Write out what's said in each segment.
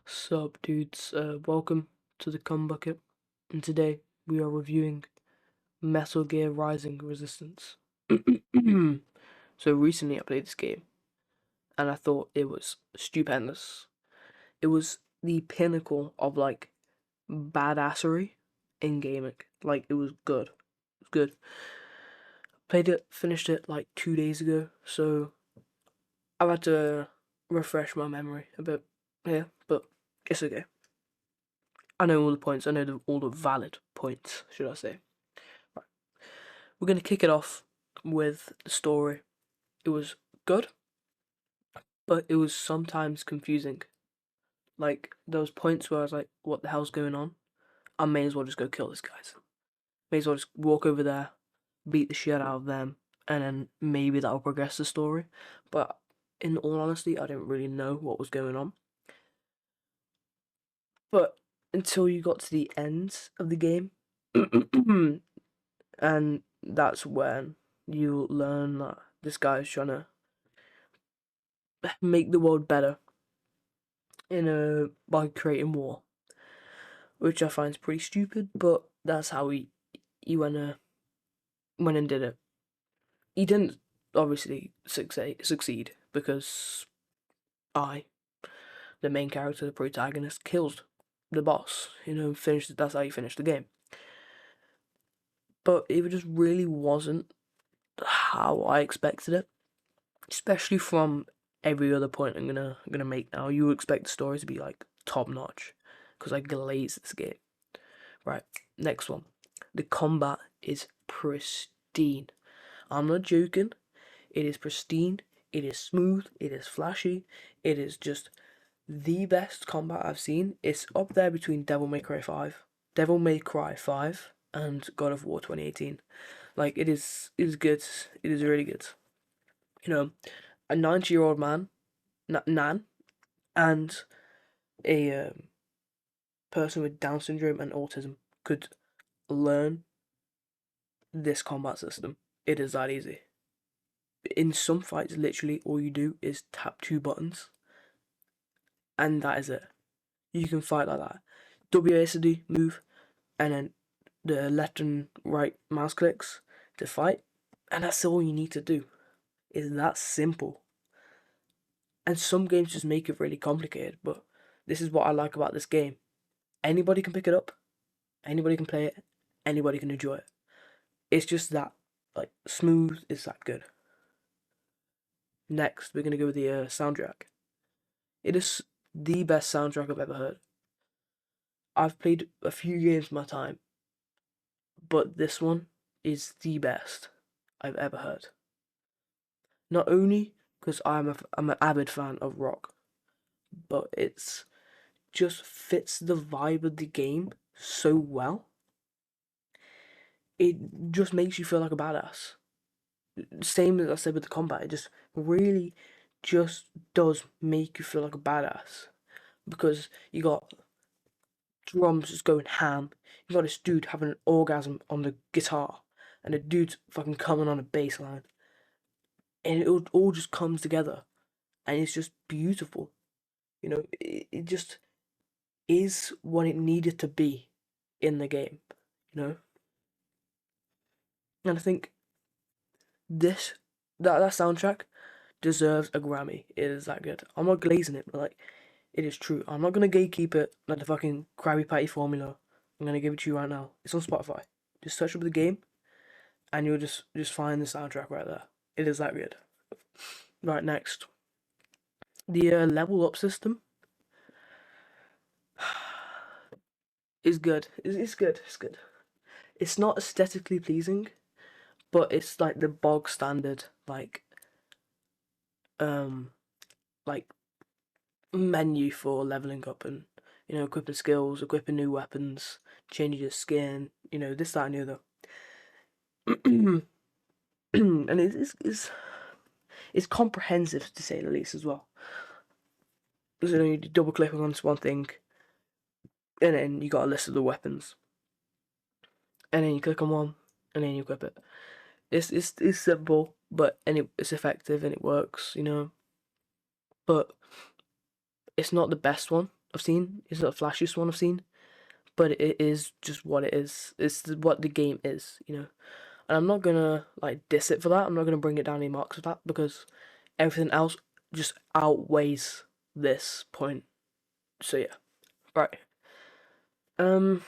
Sup dudes, welcome to the Cum Bucket, and today we are reviewing Metal Gear Rising Resistance. So recently I played this game, and I thought it was stupendous. It was the pinnacle of badassery in gaming. Like it was good. It was good. Played it, finished it like 2 days ago, so I've had to refresh my memory a bit here, but it's okay. I know all the points. I know all the valid points, should I say. Right. We're going to kick it off with the story. It was good, but it was sometimes confusing. Like, there was points where I was like, what the hell's going on? I may as well just go kill these guys. May as well just walk over there, beat the shit out of them, and then maybe that'll progress the story. But in all honesty, I didn't really know what was going on. But until you got to the end of the game, and that's when you learn that this guy is trying to make the world better by creating war, which I find is pretty stupid. But that's how he went and did it. He didn't obviously succeed because the main character, the protagonist, kills the boss. Finished. That's how you finish the game. But it just really wasn't how I expected it, especially from every other point I'm gonna make now. You would expect the story to be like top notch, because I glazed this game. Right, next one. The combat is pristine. I'm not joking. It is pristine. It is smooth. It is flashy. It is just the best combat I've seen. It's up there between Devil May Cry 5, and God of War 2018. Like it is good. It is really good. A 90-year-old man, Nan, and a person with Down syndrome and autism could learn this combat system. It is that easy. In some fights, literally all you do is tap 2 buttons, and that is it. You can fight like that. WASD move, and then the left and right mouse clicks to fight, and that's all you need to do. It's that simple. And some games just make it really complicated, but this is what I like about this game. Anybody can pick it up, anybody can play it, anybody can enjoy it. It's just that, like, smooth, it's that good. Next, we're gonna go with the soundtrack. It is the best soundtrack I've ever heard. I've played a few games in my time, but this one is the best I've ever heard. Not only because I'm an avid fan of rock, but it's just fits the vibe of the game so well. It just makes you feel like a badass. Same as I said with the combat, it just really just does make you feel like a badass. Because you got drums just going ham, you got this dude having an orgasm on the guitar, and a dude's fucking coming on a bass line. And it all just comes together, and it's just beautiful. It just is what it needed to be in the game, you know? And I think that soundtrack deserves a Grammy. It is that good. I'm not glazing it, but like, it is true. I'm not gonna gatekeep it like the fucking Krabby Patty formula. I'm gonna give it to you right now. It's on Spotify. Just search up the game, and you'll just find the soundtrack right there. It is that good. Right, next. The level up system is good. It's good. It's good. It's not aesthetically pleasing, but it's like the bog standard, um, like menu for leveling up and equipping skills, equipping new weapons, changing your skin, this, that, and the other. And it's comprehensive, to say the least, as well. So you double click on one thing, and then you got a list of the weapons, and then you click on one, and then you equip it. It's simple, but it's effective and it works, But it's not the best one. I've seen. It's not the flashiest one I've seen, but it is just what it is. It's what the game is, you know. And I'm not gonna like diss it for that. I'm not gonna bring it down any marks for that because everything else just outweighs this point. So yeah, right. Um,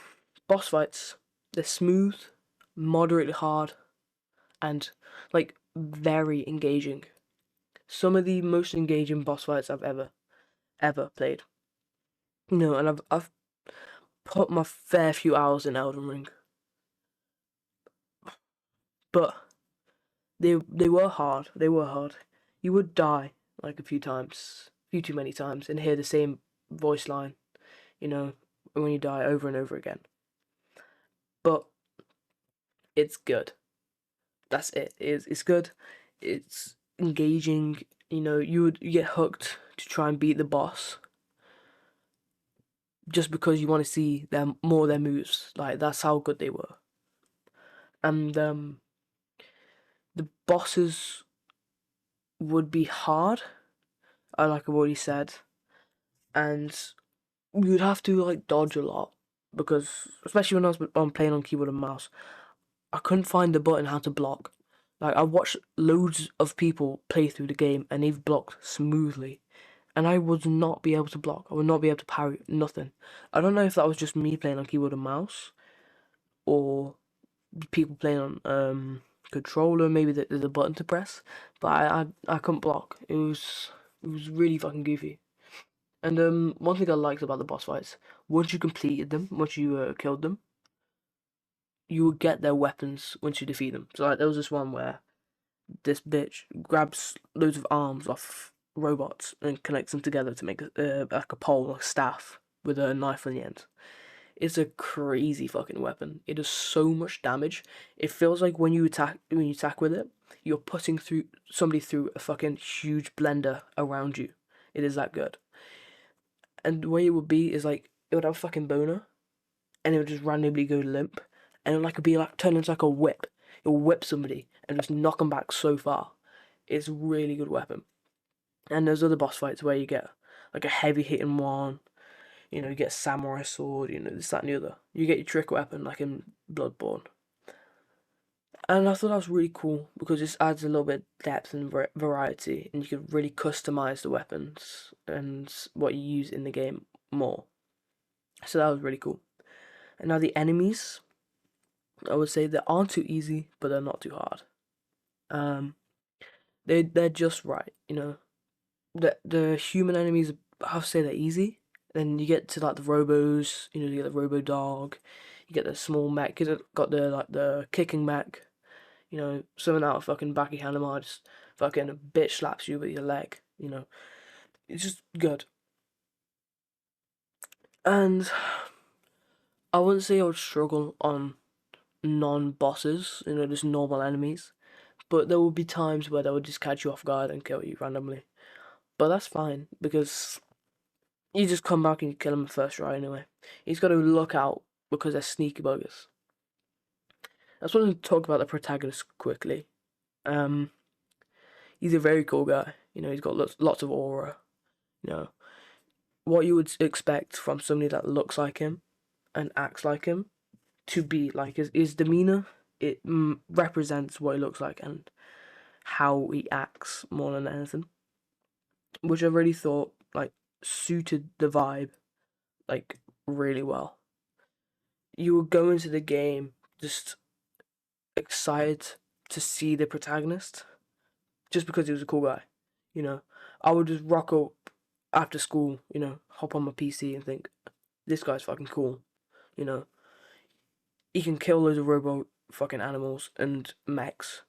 Boss fights. They're smooth, moderately hard, and like very engaging. Some of the most engaging boss fights I've ever played. You know, and I've put my fair few hours in Elden Ring, but they were hard. They were hard. You would die like a few times, a few too many times, and hear the same voice line. You know, when you die over and over again. But it's good. That's it. It's good. It's engaging. You know, you get hooked to try and beat the boss just because you want to see them more of their moves. Like that's how good they were. And the bosses would be hard, like I've already said, and you'd have to like dodge a lot because, especially when I was playing on keyboard and mouse, I couldn't find the button how to block. Like I watched loads of people play through the game and they've blocked smoothly, and I would not be able to block. I would not be able to parry nothing. I don't know if that was just me playing on keyboard and mouse, or people playing on controller. Maybe there's a button to press, but I couldn't block. It was really fucking goofy. And one thing I liked about the boss fights, once you completed them, once you killed them, you would get their weapons once you defeat them. So like there was this one where this bitch grabs loads of arms off robots and connects them together to make like a pole, like a staff with a knife on the end. It's a crazy fucking weapon. It does so much damage. It feels like when you attack with it, you're putting through somebody through a fucking huge blender around you. It is that good. And the way it would be is like it would have a fucking boner, and it would just randomly go limp, and it would like be like turn into like a whip. It will whip somebody and just knock them back so far. It's a really good weapon. And there's other boss fights where you get like a heavy hitting one. You know, you get a samurai sword. You know, this, that, and the other. You get your trick weapon like in Bloodborne. And I thought that was really cool because this adds a little bit of depth and variety, and you can really customize the weapons and what you use in the game more. So that was really cool. And now the enemies, I would say they aren't too easy, but they're not too hard. Um, they're just right, you know. The human enemies, I have to say they're easy. Then you get to like the robos, you know, you get the robo dog, you get the small mech, got the like the kicking mech, you know, something out of fucking Baki Hanama, just fucking a bitch slaps you with your leg, you know. It's just good. And I wouldn't say I would struggle on non-bosses, you know, just normal enemies. But there would be times where they would just catch you off guard and kill you randomly. But that's fine, because you just come back and you kill him first try anyway. He's got to look out because they're sneaky buggers. I just want to talk about the protagonist quickly. Um, he's a very cool guy. You know, he's got lots of aura. You know, what you would expect from somebody that looks like him and acts like him to be like his demeanor. It represents what he looks like and how he acts more than anything, which I really thought like suited the vibe like really well. You would go into the game just excited to see the protagonist just because he was a cool guy. You know, I would just rock up after school, you know, hop on my PC and think, this guy's fucking cool. You know, he can kill loads of robo fucking animals and mechs,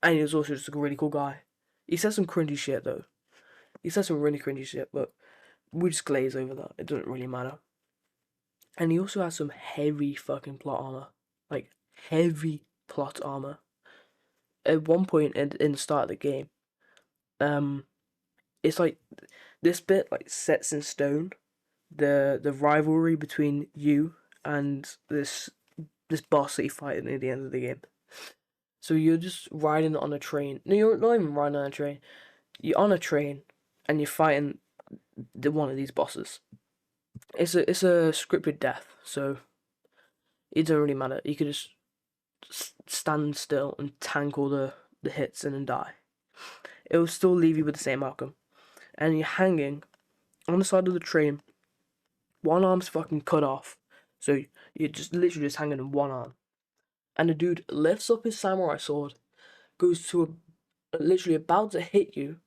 and he was also just a really cool guy. He says some cringy shit though. He says some really cringy shit, but we just glaze over that. It doesn't really matter. And he also has some heavy fucking plot armor. Like, heavy plot armor. At one point in the start of the game, it's like this bit like sets in stone the rivalry between you and this boss that you fight at the end of the game. So you're just riding on a train. No, you're not even riding on a train. You're on a train and you're fighting one of these bosses. it's a scripted death, so it doesn't really matter. You could just stand still and tank all the hits and then die. It will still leave you with the same outcome. And you're hanging on the side of the train. One arm's fucking cut off, so you're just literally just hanging in one arm. And the dude lifts up his samurai sword, goes to literally about to hit you,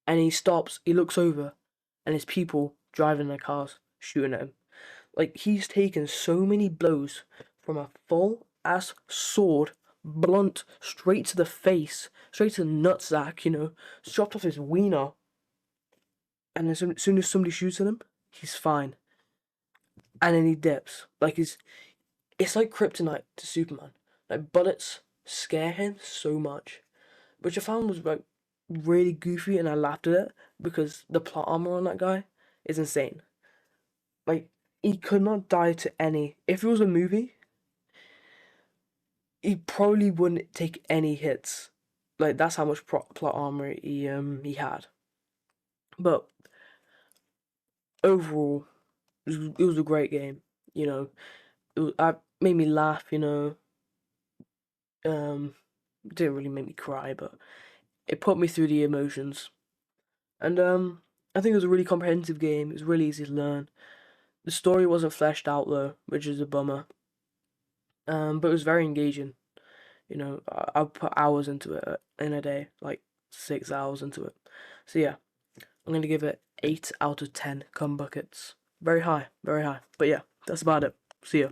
and he stops. He looks over, and there's people driving their cars shooting at him. Like, he's taken so many blows from a full ass sword, blunt, straight to the face, straight to the nutsack, chopped off his wiener. And as soon as somebody shoots at him, he's fine. And then he dips. Like, it's like kryptonite to Superman. Like, bullets scare him so much. Which I found was, like, really goofy, and I laughed at it because the plot armor on that guy is insane. Like, he could not die to any. If it was a movie, he probably wouldn't take any hits. Like, that's how much plot armor he had. But overall, it was a great game. It made me laugh. Didn't really make me cry, but it put me through the emotions. And I think it was a really comprehensive game. It was really easy to learn. The story wasn't fleshed out though, which is a bummer. But it was very engaging. I put hours into it in a day, like 6 hours into it. So yeah, I'm gonna give it 8 out of 10 cum buckets. Very high, very high. But yeah, that's about it. See ya.